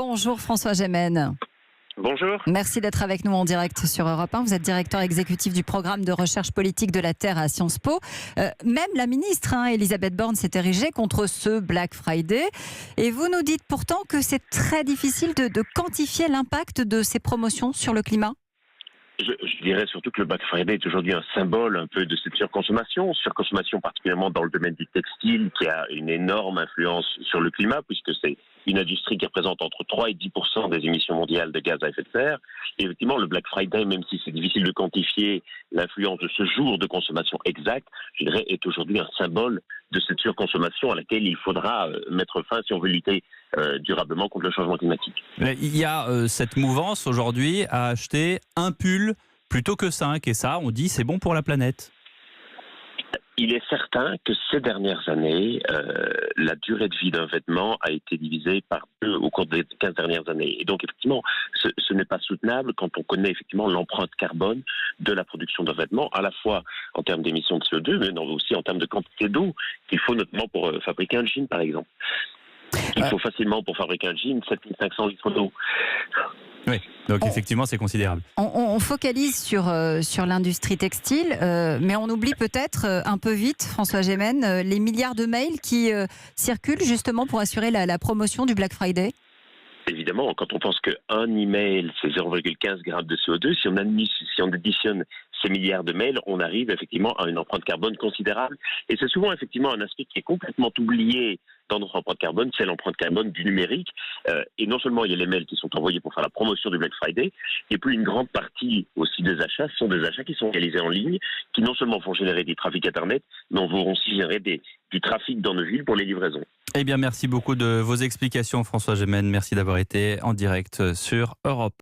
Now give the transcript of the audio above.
Bonjour François Gémen. Bonjour. Merci d'être avec nous en direct sur Europe 1. Vous êtes directeur exécutif du programme de recherche politique de la Terre à Sciences Po. Même la ministre, Elisabeth Borne, s'est érigée contre ce Black Friday. Et vous nous dites pourtant que c'est très difficile de quantifier l'impact de ces promotions sur le climat. Je dirais surtout que le Black Friday est aujourd'hui un symbole un peu de cette surconsommation particulièrement dans le domaine du textile, qui a une énorme influence sur le climat, puisque c'est une industrie qui représente entre 3 et 10% des émissions mondiales de gaz à effet de serre. Et effectivement, le Black Friday, même si c'est difficile de quantifier l'influence de ce jour de consommation exact, je dirais, est aujourd'hui un symbole de cette surconsommation à laquelle il faudra mettre fin si on veut lutter durablement contre le changement climatique. Il y a cette mouvance aujourd'hui à acheter un pull plutôt que 5. Et ça, on dit, c'est bon pour la planète. Il est certain que ces dernières années, la durée de vie d'un vêtement a été divisée par 2 au cours des 15 dernières années. Et donc, effectivement, ce n'est pas soutenable quand on connaît effectivement l'empreinte carbone de la production d'un vêtement, à la fois en termes d'émissions de CO2, mais aussi en termes de quantité d'eau qu'il faut notamment pour fabriquer un jean, par exemple. Il faut facilement, pour fabriquer un jean, 7500 litres d'eau. Oui, donc effectivement, c'est considérable. On focalise sur l'industrie textile, mais on oublie peut-être un peu vite, François Gémen, les milliards de mails qui circulent justement pour assurer la promotion du Black Friday. Évidemment, quand on pense qu'un email, c'est 0,15 grammes de CO2, si on additionne ces milliards de mails, on arrive effectivement à une empreinte carbone considérable. Et c'est souvent effectivement un aspect qui est complètement oublié dans notre empreinte carbone, c'est l'empreinte carbone du numérique. Et non seulement il y a les mails qui sont envoyés pour faire la promotion du Black Friday, et puis une grande partie aussi des achats sont des achats qui sont réalisés en ligne, qui non seulement vont générer des trafics Internet, mais vont aussi générer du trafic dans nos villes pour les livraisons. Eh bien, merci beaucoup de vos explications, François Gémen. Merci d'avoir été en direct sur Europe.